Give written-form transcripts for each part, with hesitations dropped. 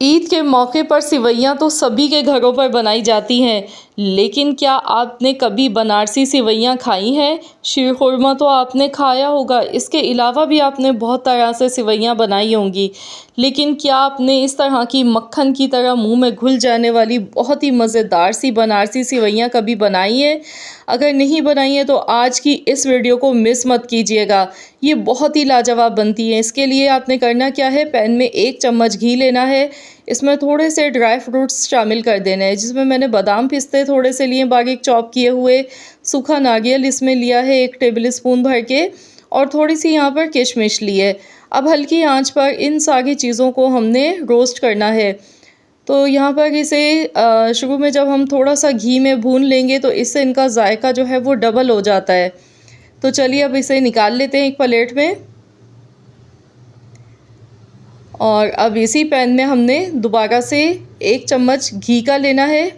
ईद के मौके पर सिवैयाँ तो सभी के घरों पर बनाई जाती हैं, लेकिन क्या आपने कभी बनारसी सिवैयाँ खाई हैं? शीरखुरमा तो आपने खाया होगा, इसके अलावा भी आपने बहुत तरह से सिवैयाँ बनाई होंगी, लेकिन क्या आपने इस तरह की मक्खन की तरह मुंह में घुल जाने वाली बहुत ही मज़ेदार सी बनारसी सिवैयाँ कभी बनाई हैं? अगर नहीं बनाई है तो आज की इस वीडियो को मिस मत कीजिएगा। ये बहुत ही लाजवाब बनती है। इसके लिए आपने करना क्या है, पैन में 1 चम्मच घी लेना है। इसमें थोड़े से ड्राई फ्रूट्स शामिल कर देने हैं, जिसमें मैंने बादाम पिस्ते थोड़े से लिए बारीक चॉप किए हुए, सूखा नारियल इसमें लिया है 1 टेबल स्पून भर के, और थोड़ी सी यहाँ पर किशमिश ली है। अब हल्की आंच पर इन सारी चीज़ों को हमने रोस्ट करना है। तो यहाँ पर इसे शुरू में जब हम थोड़ा सा घी में भून लेंगे तो इससे इनका जायका जो है वो डबल हो जाता है। तो चलिए अब इसे निकाल लेते हैं एक प्लेट में। और अब इसी पैन में हमने दोबारा से 1 चम्मच घी का लेना है।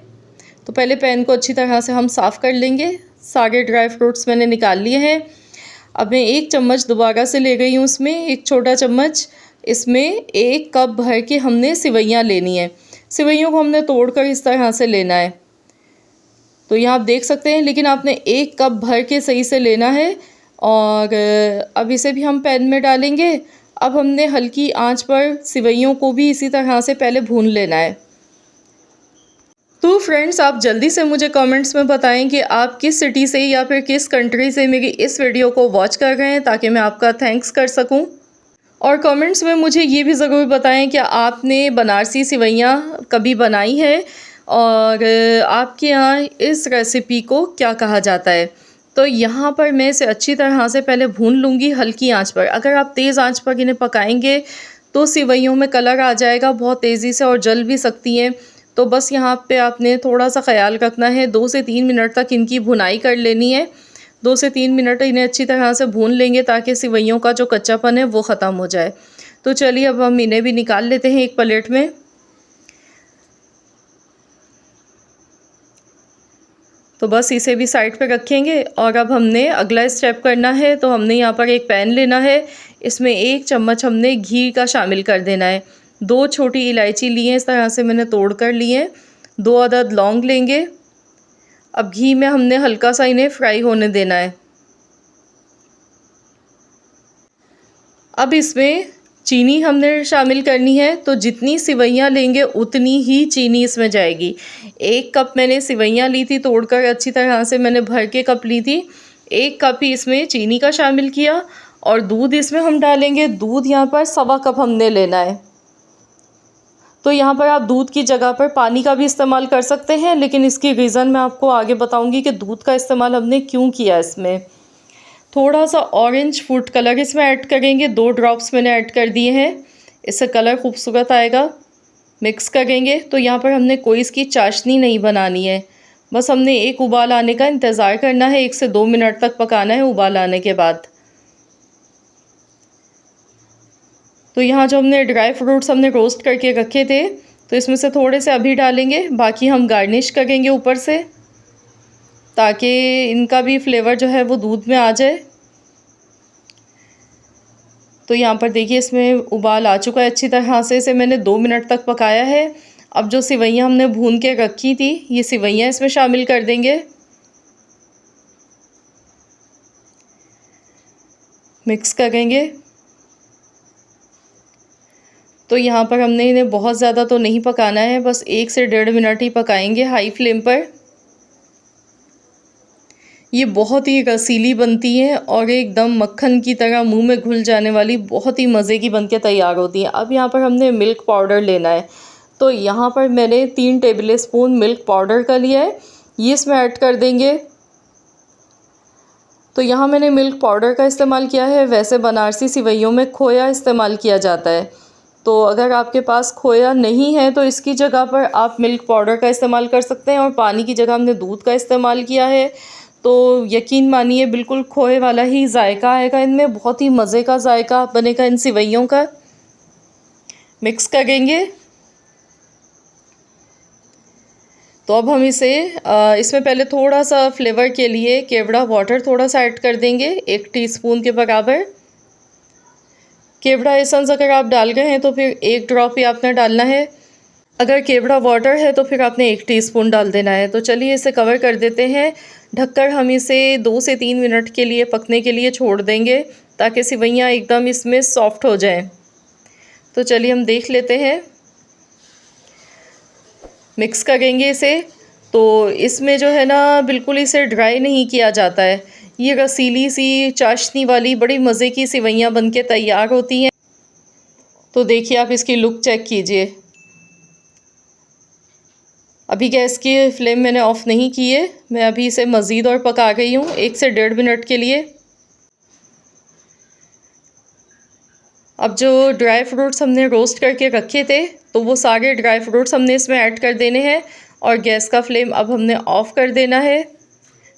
तो पहले पैन को अच्छी तरह से हम साफ़ कर लेंगे। सारे ड्राई फ्रूट्स मैंने निकाल लिए हैं। अब मैं 1 चम्मच दोबारा से ले गई हूँ, उसमें 1 छोटा चम्मच, इसमें 1 कप भर के हमने सिवैयाँ लेनी है। सिवैयों को हमने तोड़कर इस तरह से लेना है। तो यहाँ आप देख सकते हैं, लेकिन आपने 1 कप भर के सही से लेना है। और अब इसे भी हम पैन में डालेंगे। अब हमने हल्की आंच पर सिवैयों को भी इसी तरह से पहले भून लेना है। तो फ्रेंड्स, आप जल्दी से मुझे कमेंट्स में बताएं कि आप किस सिटी से या फिर किस कंट्री से मेरी इस वीडियो को वॉच कर रहे हैं, ताकि मैं आपका थैंक्स कर सकूं। और कमेंट्स में मुझे ये भी ज़रूर बताएं कि आपने बनारसी सिवैयाँ कभी बनाई है और आपके यहाँ इस रेसिपी को क्या कहा जाता है। तो यहाँ पर मैं इसे अच्छी तरह से पहले भून लूँगी हल्की आंच पर। अगर आप तेज़ आंच पर इन्हें पकाएंगे तो सिवैयों में कलर आ जाएगा बहुत तेज़ी से और जल भी सकती हैं। तो बस यहाँ पे आपने थोड़ा सा ख्याल रखना है। 2 से 3 मिनट तक इनकी भुनाई कर लेनी है। 2 से 3 मिनट इन्हें अच्छी तरह से भून लेंगे ताकि सिवैयों का जो कच्चापन है वो ख़त्म हो जाए। तो चलिए अब हम इन्हें भी निकाल लेते हैं एक प्लेट में। तो बस इसे भी साइड पे रखेंगे। और अब हमने अगला स्टेप करना है। तो हमने यहाँ पर एक पैन लेना है, इसमें 1 चम्मच हमने घी का शामिल कर देना है। 2 छोटी इलायची ली हैं, इस तरह से मैंने तोड़ कर ली हैं। 2 अदद लौंग लेंगे। अब घी में हमने हल्का सा इन्हें फ्राई होने देना है। अब इसमें चीनी हमने शामिल करनी है। तो जितनी सिवैयाँ लेंगे उतनी ही चीनी इसमें जाएगी। 1 कप मैंने सिवैयाँ ली थी तोड़कर, अच्छी तरह से मैंने भर के कप ली थी। 1 कप ही इसमें चीनी का शामिल किया। और दूध इसमें हम डालेंगे। दूध यहाँ पर 1.25 कप हमने लेना है। तो यहाँ पर आप दूध की जगह पर पानी का भी इस्तेमाल कर सकते हैं, लेकिन इसकी रीज़न मैं आपको आगे बताऊँगी कि दूध का इस्तेमाल हमने क्यों किया इसमें। थोड़ा सा ऑरेंज फूड कलर इसमें ऐड करेंगे। 2 ड्रॉप्स मैंने ऐड कर दिए हैं, इससे कलर खूबसूरत आएगा। मिक्स करेंगे। तो यहाँ पर हमने कोई इसकी चाशनी नहीं बनानी है, बस हमने एक उबाल आने का इंतज़ार करना है। 1 से 2 मिनट तक पकाना है उबाल आने के बाद। तो यहाँ जो हमने ड्राई फ्रूट्स हमने रोस्ट करके रखे थे, तो इसमें से थोड़े से अभी डालेंगे, बाकी हम गार्निश करेंगे ऊपर से, ताकि इनका भी फ्लेवर जो है वो दूध में आ जाए। तो यहाँ पर देखिए इसमें उबाल आ चुका है अच्छी तरह से। इसे मैंने 2 मिनट तक पकाया है। अब जो सिवैयाँ हमने भून के रखी थी, ये सिवैयाँ इसमें शामिल कर देंगे। मिक्स करेंगे। तो यहाँ पर हमने इन्हें बहुत ज़्यादा तो नहीं पकाना है, बस 1 से 1.5 मिनट ही पकाएंगे हाई फ्लेम पर। ये बहुत ही रसीली बनती है और एकदम मक्खन की तरह मुंह में घुल जाने वाली बहुत ही मज़े की बनके तैयार होती है। अब यहाँ पर हमने मिल्क पाउडर लेना है। तो यहाँ पर मैंने 3 टेबल स्पून मिल्क पाउडर का लिया है, ये इसमें ऐड कर देंगे। तो यहाँ मैंने मिल्क पाउडर का इस्तेमाल किया है। वैसे बनारसी सिवैयों में खोया इस्तेमाल किया जाता है, तो अगर आपके पास खोया नहीं है तो इसकी जगह पर आप मिल्क पाउडर का इस्तेमाल कर सकते हैं। और पानी की जगह हमने दूध का इस्तेमाल किया है। तो यकीन मानिए बिल्कुल खोए वाला ही जायका आएगा इनमें, बहुत ही मज़े का जायका बनेगा इन सिवैयों का। मिक्स करेंगे। तो अब हम इसमें पहले थोड़ा सा फ्लेवर के लिए केवड़ा वाटर थोड़ा सा ऐड कर देंगे, 1 टीस्पून के बराबर। केवड़ा एसेंस अगर आप डाल गए हैं तो फिर 1 ड्रॉप ही आपने डालना है। अगर केवड़ा वाटर है तो फिर आपने 1 टीस्पून डाल देना है। तो चलिए इसे कवर कर देते हैं। ढककर हम इसे 2 से 3 मिनट के लिए पकने के लिए छोड़ देंगे ताकि सेवइयाँ एकदम इसमें सॉफ्ट हो जाएं। तो चलिए हम देख लेते हैं। मिक्स करेंगे इसे। तो इसमें जो है ना बिल्कुल इसे ड्राई नहीं किया जाता है। ये रसीली सी चाशनी वाली बड़ी मज़े की सेवइयाँ बनके तैयार होती हैं। तो देखिए आप इसकी लुक चेक कीजिए। अभी गैस की फ्लेम मैंने ऑफ़ नहीं की है। मैं अभी इसे मज़ीद और पका गई हूँ 1 से 1.5 मिनट के लिए। अब जो ड्राई फ्रूट्स हमने रोस्ट करके रखे थे तो वो सारे ड्राई फ्रूट्स हमने इसमें ऐड कर देने हैं और गैस का फ्लेम अब हमने ऑफ़ कर देना है।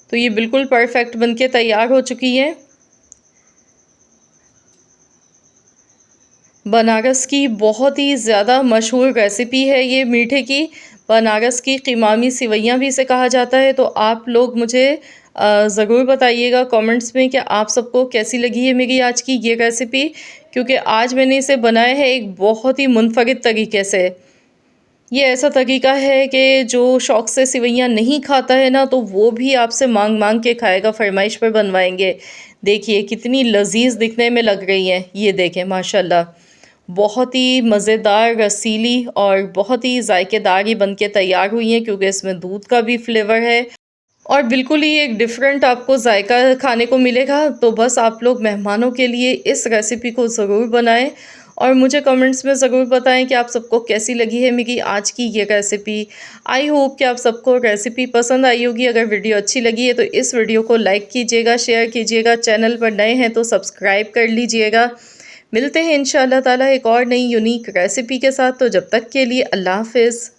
तो ये बिल्कुल परफेक्ट बनके तैयार हो चुकी हैं। बनारस की बहुत ही ज़्यादा मशहूर रेसिपी है ये मीठे की। बनारस की क़िमामी सिवैयाँ भी इसे कहा जाता है। तो आप लोग मुझे ज़रूर बताइएगा कमेंट्स में कि आप सबको कैसी लगी है मेरी आज की ये रेसिपी, क्योंकि आज मैंने इसे बनाया है एक बहुत ही मुनफ़रिद तरीके से। ये ऐसा तरीका है कि जो शौक़ से सिवैयाँ नहीं खाता है ना, तो वो भी आपसे मांग के खाएगा, फरमाइश पर बनवाएंगे। देखिए कितनी लजीज दिखने में लग रही हैं। ये देखें माशाल्लाह, बहुत ही मज़ेदार, रसीली और बहुत ही जायकेदार ये बनके तैयार हुई हैं, क्योंकि इसमें दूध का भी फ्लेवर है और बिल्कुल ही एक डिफरेंट आपको जायका खाने को मिलेगा। तो बस आप लोग मेहमानों के लिए इस रेसिपी को ज़रूर बनाएं और मुझे कमेंट्स में ज़रूर बताएं कि आप सबको कैसी लगी है मेरी आज की ये रेसिपी। आई होप कि आप सबको रेसिपी पसंद आई होगी। अगर वीडियो अच्छी लगी है तो इस वीडियो को लाइक कीजिएगा, शेयर कीजिएगा, चैनल पर नए हैं तो सब्सक्राइब कर लीजिएगा। मिलते हैं इंशाअल्लाह ताला एक और नई यूनिक रेसिपी के साथ। तो जब तक के लिए अल्लाह हाफ़िज़।